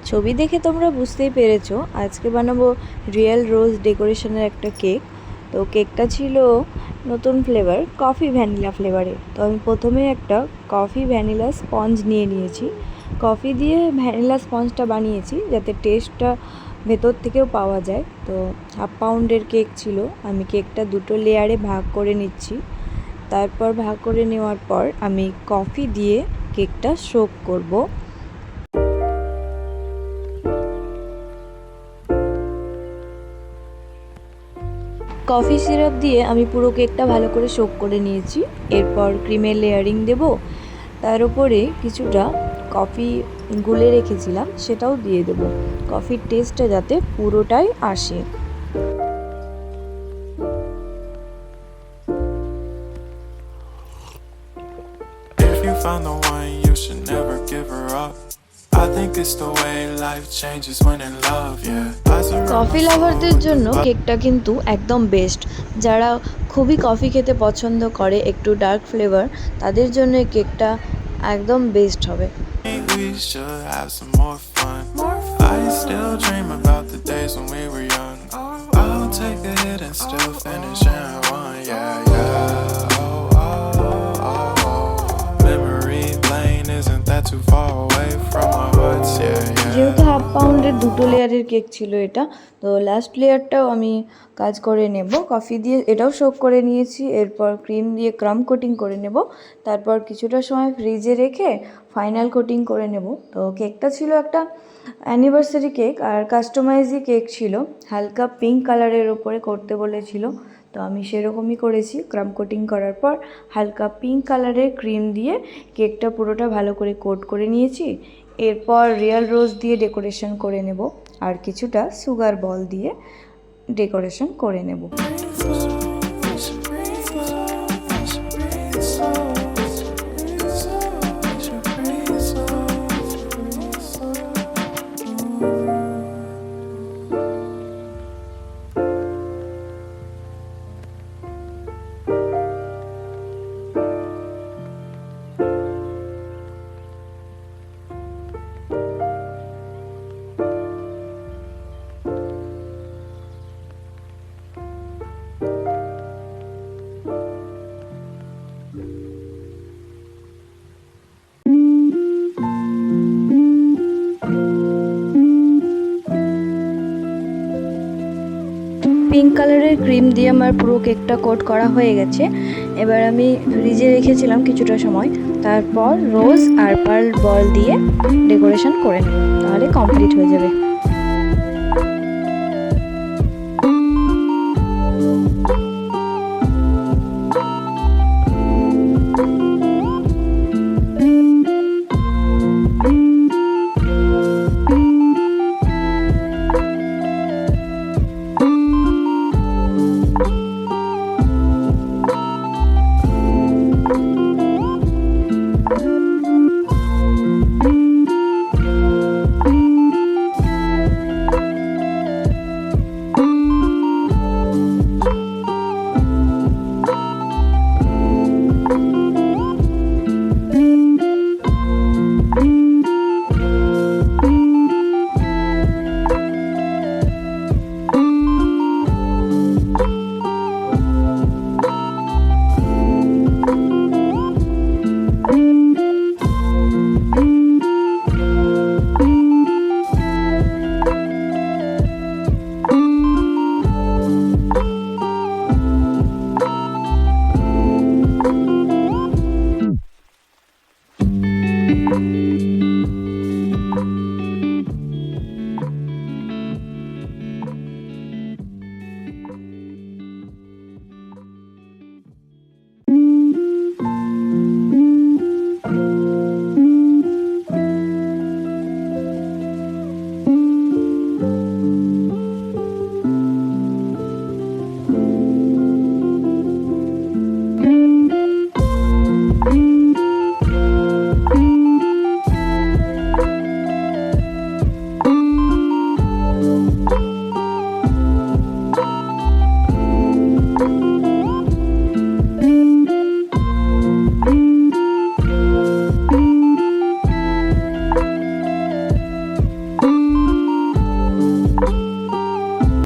ছবি দেখে তোমরা বুঝতেই পেরেছো আজকে বানাবো রিয়েল রোজ ডেকোরেশনের একটা কেক। তো কেকটা ছিল নতুন ফ্লেভার, কফি ভ্যানিলা ফ্লেভারে। তো আমি প্রথমে একটা কফি ভ্যানিলা স্পঞ্জ নিয়েছি। কফি দিয়ে ভ্যানিলা স্পঞ্জটা বানিয়েছি যাতে টেস্টটা ভেতর থেকেও পাওয়া যায়। তো 1/2 পাউন্ডের কেক ছিল। আমি কেকটা দুটো লেয়ারে ভাগ করে নিচ্ছি। তারপর ভাগ করে নেওয়ার পর আমি কফি দিয়ে কেকটা সোক করব। কফি সিরাপ দিয়ে আমি পুরো কেকটা ভালো করে সোক করে নিয়েছি। এরপর ক্রিমের লেয়ারিং দেব, তার উপরে কিছুটা কফি গুলে রেখেছিলাম সেটাও দিয়ে দেব, কফির টেস্টটা যাতে পুরোটাই আসে। If you found the one, you should never give her up. I think it's the way life changes when in love, yeah. Coffee লাভারদের জন্য কেকটা কিন্তু একদম বেস্ট। যারা খুবই কফি খেতে পছন্দ করে, একটু ডার্ক ফ্লেভার, তাদের জন্য এই কেকটা একদম বেস্ট হবে। We should have some more fun. I still dream about the days when we were young. I'll take a hit and still finish in one, yeah, yeah. Oh, oh, oh, oh. Memory lane, isn't that too far away from our hearts, yeah, yeah. যেহেতু 1/2 পাউন্ডের দুটো লেয়ারের cake ছিল এটা, তো last লেয়ারটাও আমি কাজ করে নেব। কফি দিয়ে এটাও সোক করে নিয়েছি। এরপর ক্রিম দিয়ে ক্রাম কোটিং করে নেব। তারপর কিছুটা সময় ফ্রিজে রেখে ফাইনাল কোটিং করে নেব। তো কেকটা ছিল একটা অ্যানিভার্সারি কেক আর কাস্টমাইজি কেক ছিল। হালকা পিঙ্ক কালারের ওপরে করতে বলেছিল, তো আমি সেরকমই করেছি। ক্রাম কোটিং করার পর হালকা পিঙ্ক কালারের ক্রিম দিয়ে কেকটা পুরোটা ভালো করে কোট করে নিয়েছি। এরপর রিয়েল রোজ দিয়ে ডেকোরেশন করে নেব আর কিছুটা সুগার বল দিয়ে ডেকোরেশন করে নেব। পিঙ্ক কালারের ক্রিম দিয়ে আমার পুরো কেকটা কোট করা হয়ে গেছে। এবার আমি ফ্রিজে রেখেছিলাম কিছুটা সময়, তারপর রোজ আর পার্ল বল দিয়ে ডেকোরেশন করে নেব, তাহলে কমপ্লিট হয়ে যাবে।